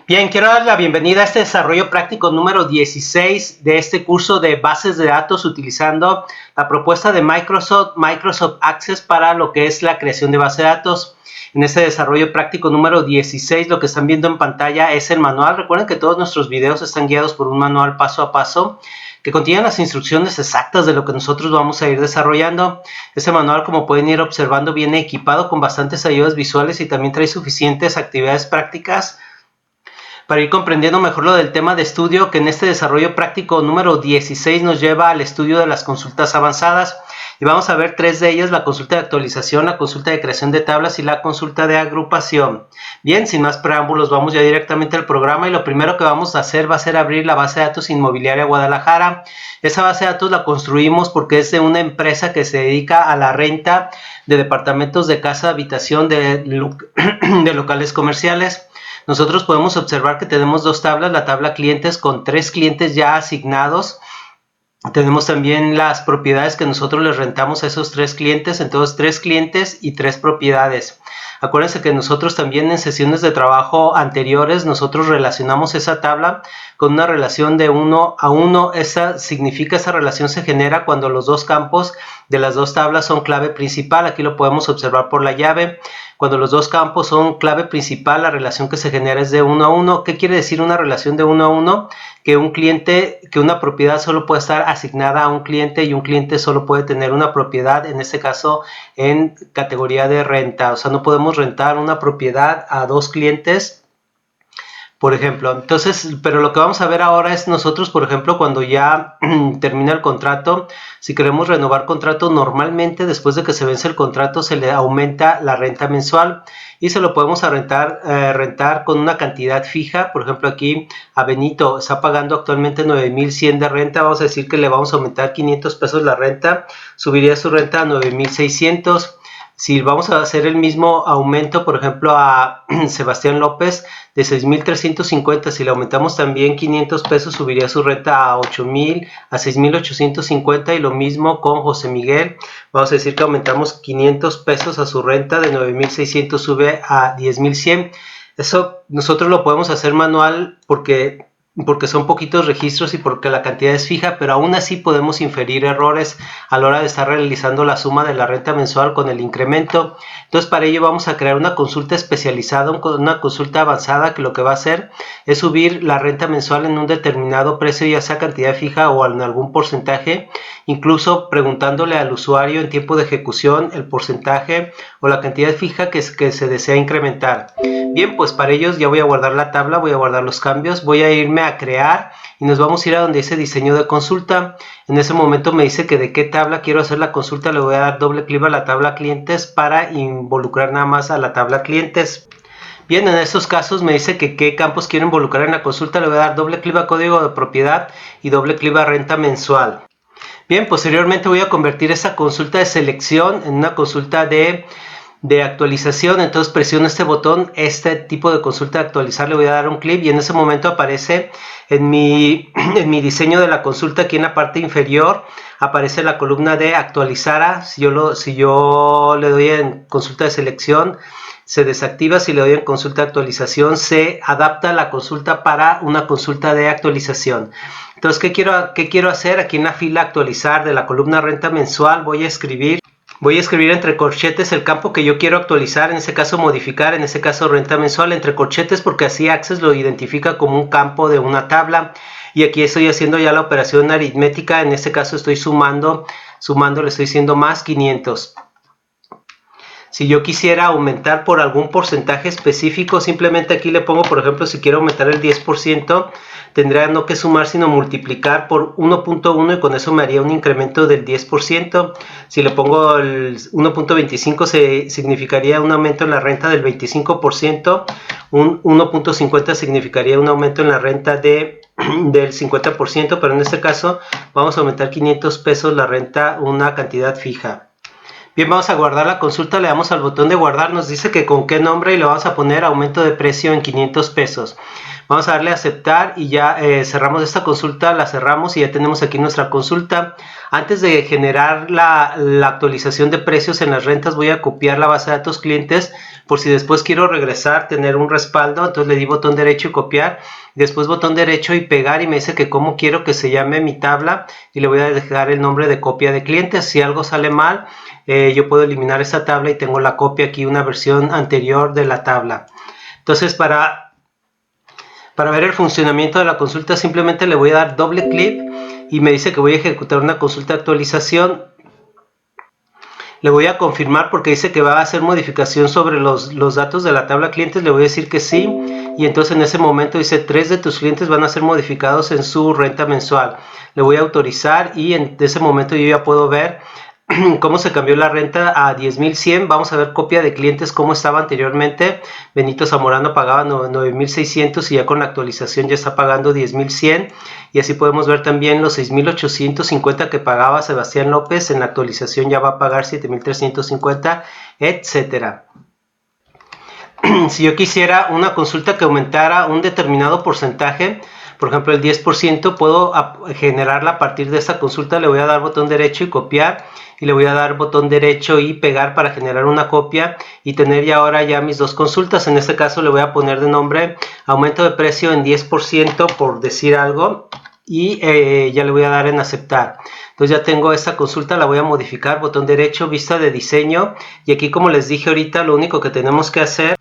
Bien, quiero dar la bienvenida a este desarrollo práctico número 16 de este curso de bases de datos utilizando la propuesta de Microsoft Access para lo que es la creación de base de datos. En este desarrollo práctico número 16 lo que están viendo en pantalla es el manual. Recuerden que todos nuestros videos están guiados por un manual paso a paso que contiene las instrucciones exactas de lo que nosotros vamos a ir desarrollando. Este manual, como pueden ir observando, viene equipado con bastantes ayudas visuales y también trae suficientes actividades prácticas para ir comprendiendo mejor lo del tema de estudio, que en este desarrollo práctico número 16 nos lleva al estudio de las consultas avanzadas. Y vamos a ver tres de ellas: la consulta de actualización, la consulta de creación de tablas y la consulta de agrupación. Bien, sin más preámbulos, vamos ya directamente al programa y lo primero que vamos a hacer va a ser abrir la base de datos Inmobiliaria Guadalajara. Esa base de datos la construimos porque es de una empresa que se dedica a la renta de departamentos de casa, habitación, de locales comerciales. Nosotros podemos observar que tenemos dos tablas: la tabla clientes con 3 clientes ya asignados. Tenemos también las propiedades que nosotros les rentamos a esos 3 clientes, entonces 3 clientes y 3 propiedades. Acuérdense que nosotros también en sesiones de trabajo anteriores nosotros relacionamos esa tabla con una relación de 1 a 1. Esa relación se genera cuando los dos campos de las dos tablas son clave principal. Aquí lo podemos observar por la llave. Cuando los dos campos son clave principal, la relación que se genera es de 1 a 1. ¿Qué quiere decir una relación de 1 a 1? Que una propiedad solo puede estar asignada a un cliente y un cliente solo puede tener una propiedad, en este caso en categoría de renta. O sea, no podemos rentar una propiedad a 2 clientes, por ejemplo. Entonces, pero lo que vamos a ver ahora es nosotros, por ejemplo, cuando ya termina el contrato, si queremos renovar contrato, normalmente después de que se vence el contrato se le aumenta la renta mensual y se lo podemos rentar con una cantidad fija. Por ejemplo, aquí a Benito está pagando actualmente 9,100 de renta. Vamos a decir que le vamos a aumentar 500 pesos la renta, subiría su renta a 9,600. Si vamos a hacer el mismo aumento, por ejemplo, a Sebastián López de 6,350, si le aumentamos también 500 pesos, subiría su renta a 6,850, y lo mismo con José Miguel. Vamos a decir que aumentamos 500 pesos a su renta, de 9,600 sube a 10,100. Eso nosotros lo podemos hacer manual porque son poquitos registros y porque la cantidad es fija, pero aún así podemos inferir errores a la hora de estar realizando la suma de la renta mensual con el incremento. Entonces, para ello vamos a crear una consulta especializada, una consulta avanzada, que lo que va a hacer es subir la renta mensual en un determinado precio, ya sea cantidad fija o en algún porcentaje, incluso preguntándole al usuario en tiempo de ejecución el porcentaje o la cantidad fija que se desea incrementar. Bien, pues para ellos ya voy a guardar la tabla, voy a guardar los cambios, voy a irme a crear y nos vamos a ir a donde dice diseño de consulta. En ese momento me dice que de qué tabla quiero hacer la consulta. Le voy a dar doble clic a la tabla clientes para involucrar nada más a la tabla clientes. Bien, en estos casos me dice que qué campos quiero involucrar en la consulta. Le voy a dar doble clic a código de propiedad y doble clic a renta mensual. Bien, posteriormente voy a convertir esa consulta de selección en una consulta de actualización. Entonces presiono este botón, este tipo de consulta de actualizar, le voy a dar un clic y en ese momento aparece en mi diseño de la consulta, aquí en la parte inferior aparece la columna de actualizar. Si yo le doy en consulta de selección, se desactiva. Si le doy en consulta de actualización, se adapta la consulta para una consulta de actualización. Entonces, ¿qué quiero hacer? Aquí en la fila actualizar de la columna renta mensual voy a escribir entre corchetes el campo que yo quiero actualizar, en este caso modificar, en este caso renta mensual, entre corchetes, porque así Access lo identifica como un campo de una tabla. Y aquí estoy haciendo ya la operación aritmética, en este caso estoy sumando, le estoy diciendo más 500. Si yo quisiera aumentar por algún porcentaje específico, simplemente aquí le pongo, por ejemplo, si quiero aumentar el 10%, tendría no que sumar sino multiplicar por 1.1 y con eso me haría un incremento del 10%. Si le pongo el 1.25 significaría un aumento en la renta del 25%, un 1.50 significaría un aumento en la renta del 50%, pero en este caso vamos a aumentar 500 pesos la renta, una cantidad fija. Bien, vamos a guardar la consulta, le damos al botón de guardar, nos dice que con qué nombre y le vamos a poner aumento de precio en 500 pesos. Vamos a darle a aceptar y ya cerramos esta consulta, la cerramos y ya tenemos aquí nuestra consulta. Antes de generar la actualización de precios en las rentas, voy a copiar la base de datos clientes por si después quiero regresar, tener un respaldo. Entonces le di botón derecho y copiar, después botón derecho y pegar, y me dice que cómo quiero que se llame mi tabla y le voy a dejar el nombre de copia de clientes. Si algo sale mal, yo puedo eliminar esa tabla y tengo la copia aquí, una versión anterior de la tabla. Entonces para ver el funcionamiento de la consulta simplemente le voy a dar doble clic y me dice que voy a ejecutar una consulta de actualización. Le voy a confirmar porque dice que va a hacer modificación sobre los datos de la tabla clientes. Le voy a decir que sí, y entonces en ese momento dice 3 de tus clientes van a ser modificados en su renta mensual. Le voy a autorizar y en ese momento yo ya puedo ver cómo se cambió la renta a 10,100. Vamos a ver copia de clientes cómo estaba anteriormente. Benito Zamorano pagaba 9,600 y ya con la actualización ya está pagando 10,100, y así podemos ver también los 6,850 que pagaba Sebastián López. En la actualización ya va a pagar 7,350, etcétera. Si yo quisiera una consulta que aumentara un determinado porcentaje, por ejemplo el 10%, puedo generarla a partir de esta consulta. Le voy a dar botón derecho y copiar, y le voy a dar botón derecho y pegar para generar una copia y tener ya ahora ya mis dos consultas. En este caso le voy a poner de nombre aumento de precio en 10%, por decir algo, y ya le voy a dar en aceptar. Entonces ya tengo esta consulta, la voy a modificar, botón derecho, vista de diseño, y aquí, como les dije ahorita, lo único que tenemos que hacer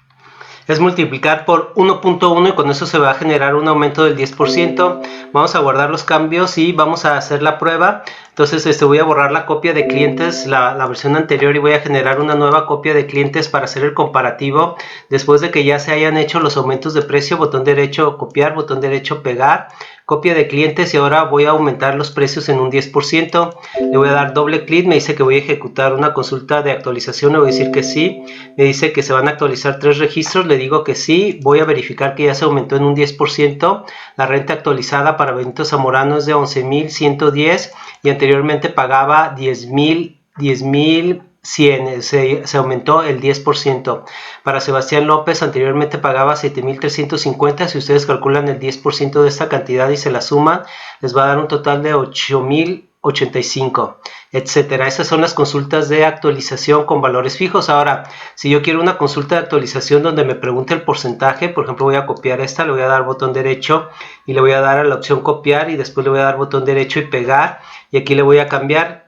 es multiplicar por 1.1 y con eso se va a generar un aumento del 10%. Vamos a guardar los cambios y vamos a hacer la prueba. Entonces voy a borrar la copia de clientes, la versión anterior, y voy a generar una nueva copia de clientes para hacer el comparativo después de que ya se hayan hecho los aumentos de precio. Botón derecho copiar, botón derecho pegar, copia de clientes, y ahora voy a aumentar los precios en un 10%. Le voy a dar doble clic, me dice que voy a ejecutar una consulta de actualización, le voy a decir que sí. Me dice que se van a actualizar 3 registros, le digo que sí. Voy a verificar que ya se aumentó en un 10%. La renta actualizada para Benito Zamorano es de 11,110 y anteriormente pagaba 10,100, se aumentó el 10%. Para Sebastián López anteriormente pagaba 7,350. Si ustedes calculan el 10% de esta cantidad y se la suman, les va a dar un total de 8,085, etcétera. Esas son las consultas de actualización con valores fijos. Ahora, si yo quiero una consulta de actualización donde me pregunte el porcentaje, por ejemplo, voy a copiar esta, le voy a dar botón derecho y le voy a dar a la opción copiar, y después le voy a dar botón derecho y pegar, y aquí le voy a cambiar.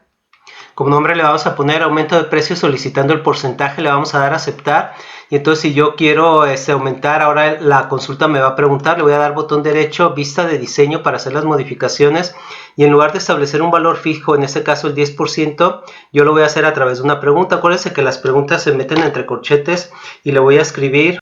Como nombre le vamos a poner aumento de precio solicitando el porcentaje, le vamos a dar a aceptar. Y entonces si yo quiero aumentar, ahora la consulta me va a preguntar, le voy a dar botón derecho, vista de diseño para hacer las modificaciones, y en lugar de establecer un valor fijo, en este caso el 10%, yo lo voy a hacer a través de una pregunta. Acuérdense que las preguntas se meten entre corchetes, y le voy a escribir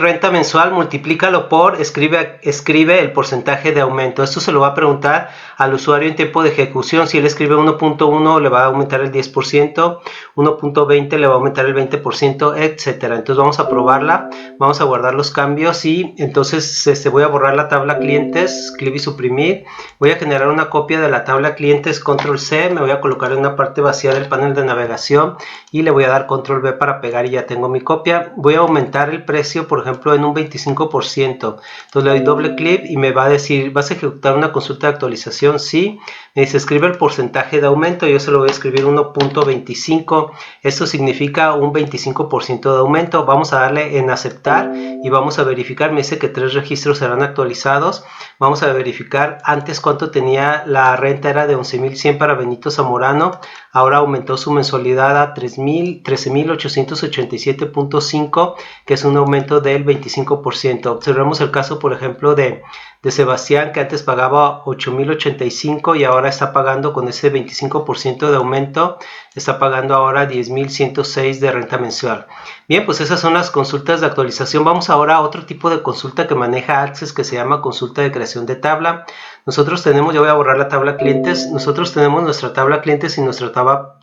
renta mensual, multiplícalo por, escribe el porcentaje de aumento. Esto se lo va a preguntar al usuario en tiempo de ejecución. Si él escribe 1.1, le va a aumentar el 10%, 1.20 le va a aumentar el 20%, etcétera. Entonces vamos a probarla, vamos a guardar los cambios, y entonces voy a borrar la tabla clientes, clic y suprimir. Voy a generar una copia de la tabla clientes, control C, me voy a colocar en una parte vacía del panel de navegación y le voy a dar control V para pegar, y ya tengo mi copia. Voy a aumentar el precio, por ejemplo, en un 25%. Entonces le doy doble clic y me va a decir, ¿vas a ejecutar una consulta de actualización? Sí. Me dice, escribe el porcentaje de aumento. Yo se lo voy a escribir 1.25. Esto significa un 25% de aumento. Vamos a darle en aceptar y vamos a verificar. Me dice que 3 registros serán actualizados. Vamos a verificar antes cuánto tenía la renta. Era de 11,100 para Benito Zamorano. Ahora aumentó su mensualidad a 13,887.5, que es un aumento del 25%. Observemos el caso, por ejemplo, de Sebastián, que antes pagaba 8,085 y ahora está pagando, con ese 25% de aumento, está pagando ahora 10,106 de renta mensual. Bien, pues esas son las consultas de actualización. Vamos ahora a otro tipo de consulta que maneja Access, que se llama consulta de creación de tabla. Nosotros tenemos, yo voy a borrar la tabla clientes, nosotros tenemos nuestra tabla clientes y nuestra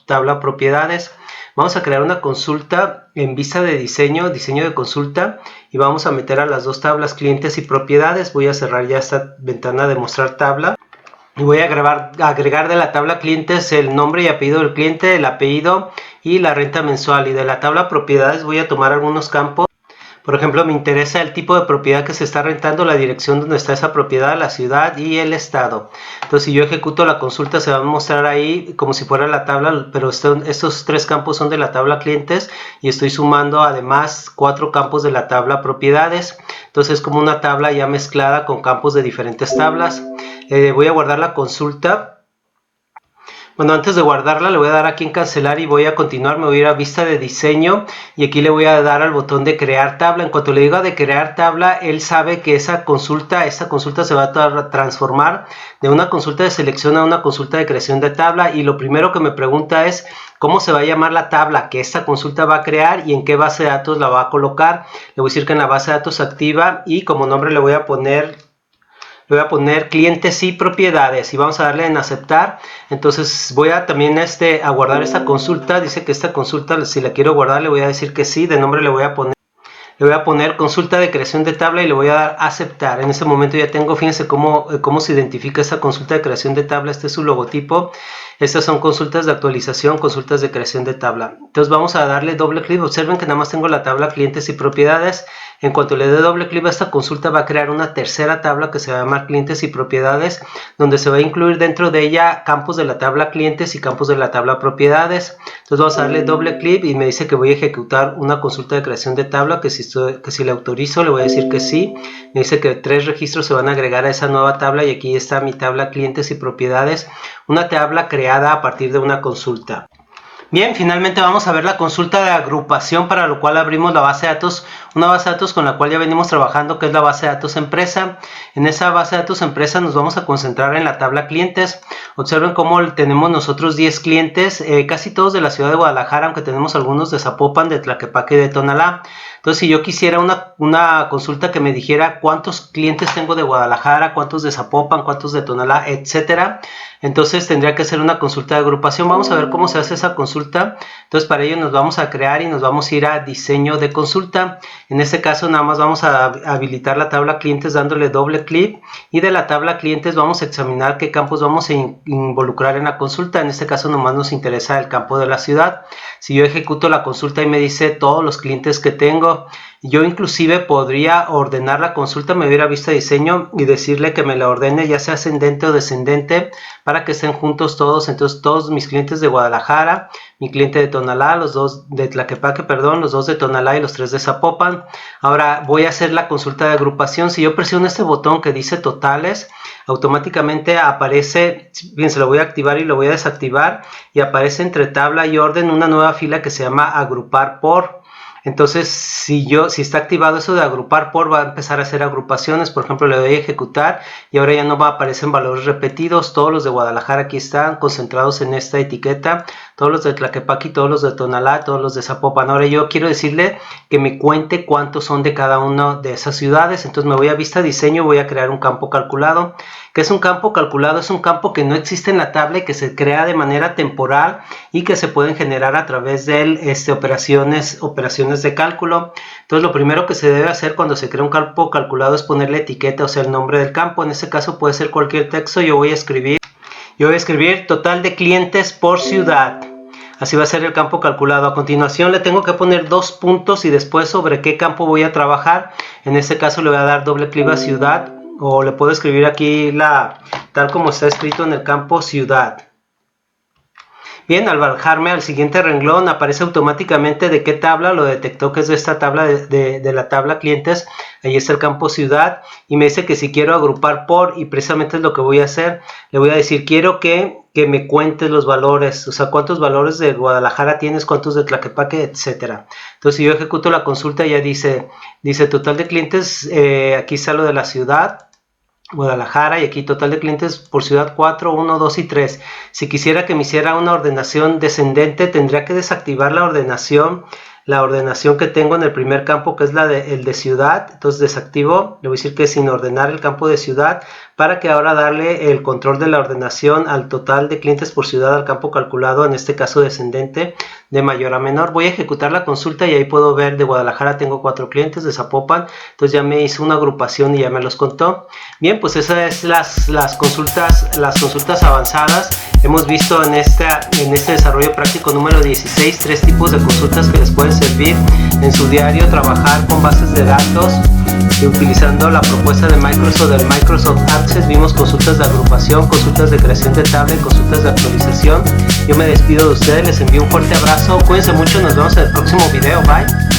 tabla propiedades. Vamos a crear una consulta en vista de diseño de consulta, y vamos a meter a las dos tablas clientes y propiedades. Voy a cerrar ya esta ventana de mostrar tabla. Y voy a agregar de la tabla clientes el nombre y apellido del cliente, el apellido y la renta mensual. Y de la tabla propiedades voy a tomar algunos campos. Por ejemplo, me interesa el tipo de propiedad que se está rentando, la dirección donde está esa propiedad, la ciudad y el estado. Entonces, si yo ejecuto la consulta, se va a mostrar ahí como si fuera la tabla, pero estos 3 campos son de la tabla clientes y estoy sumando además 4 campos de la tabla propiedades. Entonces, es como una tabla ya mezclada con campos de diferentes tablas. Voy a guardar la consulta. Bueno, antes de guardarla le voy a dar aquí en cancelar y voy a continuar, me voy a ir a vista de diseño y aquí le voy a dar al botón de crear tabla. En cuanto le diga de crear tabla, él sabe que esta consulta se va a transformar de una consulta de selección a una consulta de creación de tabla y lo primero que me pregunta es cómo se va a llamar la tabla que esta consulta va a crear y en qué base de datos la va a colocar. Le voy a decir que en la base de datos activa y como nombre le voy a poner clientes y propiedades y vamos a darle en aceptar. Entonces voy a también a guardar esta consulta. Dice que esta consulta, si la quiero guardar, le voy a decir que sí. De nombre le voy a poner consulta de creación de tabla y le voy a dar aceptar. En ese momento ya tengo, fíjense cómo se identifica esta consulta de creación de tabla. Este es su logotipo. Estas son consultas de actualización, consultas de creación de tabla. Entonces vamos a darle doble clic. Observen que nada más tengo la tabla clientes y propiedades. En cuanto le dé doble clic a esta consulta va a crear una tercera tabla que se va a llamar clientes y propiedades, donde se va a incluir dentro de ella campos de la tabla clientes y campos de la tabla propiedades. Entonces vamos a darle doble clic y me dice que voy a ejecutar una consulta de creación de tabla, que si le autorizo le voy a decir que sí. Me dice que 3 registros se van a agregar a esa nueva tabla y aquí está mi tabla clientes y propiedades, una tabla creada a partir de una consulta. Bien, finalmente vamos a ver la consulta de agrupación, para lo cual abrimos la base de datos, una base de datos con la cual ya venimos trabajando, que es la base de datos empresa. En esa base de datos empresa nos vamos a concentrar en la tabla clientes. Observen cómo tenemos nosotros 10 clientes, casi todos de la ciudad de Guadalajara, aunque tenemos algunos de Zapopan, de Tlaquepaque y de Tonalá. Entonces, si yo quisiera una consulta que me dijera cuántos clientes tengo de Guadalajara, cuántos de Zapopan, cuántos de Tonalá, etcétera, entonces tendría que hacer una consulta de agrupación. Vamos a ver cómo se hace esa consulta. Entonces, para ello nos vamos a crear y nos vamos a ir a diseño de consulta. En este caso nada más vamos a habilitar la tabla clientes dándole doble clic y de la tabla clientes vamos a examinar qué campos vamos a involucrar en la consulta. En este caso nomás nos interesa el campo de la ciudad. Si yo ejecuto la consulta y me dice todos los clientes que tengo, yo inclusive podría ordenar la consulta, me voy a ir a vista de diseño y decirle que me la ordene ya sea ascendente o descendente para que estén juntos todos. Entonces todos mis clientes de Guadalajara, mi cliente de Tonalá, los 2 de Tlaquepaque, perdón, los 2 de Tonalá y los 3 de Zapopan. Ahora voy a hacer la consulta de agrupación. Si yo presiono este botón que dice totales, automáticamente aparece, bien, se lo voy a activar y lo voy a desactivar y aparece entre tabla y orden una nueva fila que se llama agrupar por. Entonces, si está activado eso de agrupar por, va a empezar a hacer agrupaciones. Por ejemplo, le doy a ejecutar y ahora ya no va a aparecer valores repetidos. Todos los de Guadalajara aquí están concentrados en esta etiqueta. Todos los de Tlaquepaque, todos los de Tonalá, todos los de Zapopan. Ahora yo quiero decirle que me cuente cuántos son de cada una de esas ciudades. Entonces me voy a vista diseño, voy a crear un campo calculado. ¿Qué es un campo calculado? Es un campo que no existe en la tabla y que se crea de manera temporal y que se pueden generar a través de operaciones de cálculo. Entonces lo primero que se debe hacer cuando se crea un campo calculado es poner la etiqueta, o sea el nombre del campo. En este caso puede ser cualquier texto. Yo voy a escribir total de clientes por ciudad. Así va a ser el campo calculado. A continuación le tengo que poner 2 puntos y después sobre qué campo voy a trabajar. En este caso le voy a dar doble clic a ciudad, o le puedo escribir aquí tal como está escrito en el campo ciudad. Bien, al bajarme al siguiente renglón aparece automáticamente de qué tabla, lo detectó que es de esta tabla de la tabla clientes. Ahí está el campo ciudad y me dice que si quiero agrupar por, y precisamente es lo que voy a hacer. Le voy a decir quiero que me cuentes los valores, o sea cuántos valores de Guadalajara tienes, cuántos de Tlaquepaque, etcétera. Entonces si yo ejecuto la consulta ya dice total de clientes, aquí está lo de la ciudad Guadalajara y aquí total de clientes por ciudad 4, 1, 2 y 3. Si quisiera que me hiciera una ordenación descendente tendría que desactivar la ordenación la ordenación que tengo en el primer campo, que es el de ciudad. Entonces desactivo, le voy a decir que sin ordenar el campo de ciudad, para que ahora darle el control de la ordenación al total de clientes por ciudad al campo calculado, en este caso descendente, de mayor a menor. Voy a ejecutar la consulta y ahí puedo ver de Guadalajara tengo 4 clientes, de Zapopan, entonces ya me hizo una agrupación y ya me los contó. Bien, pues esas es las consultas avanzadas. Hemos visto en este desarrollo práctico número 16 3 tipos de consultas que les pueden servir en su diario, trabajar con bases de datos y utilizando la propuesta de Microsoft, del Microsoft Access. Vimos consultas de agrupación, consultas de creación de tabla y consultas de actualización. Yo me despido de ustedes, les envío un fuerte abrazo, cuídense mucho, nos vemos en el próximo video, bye.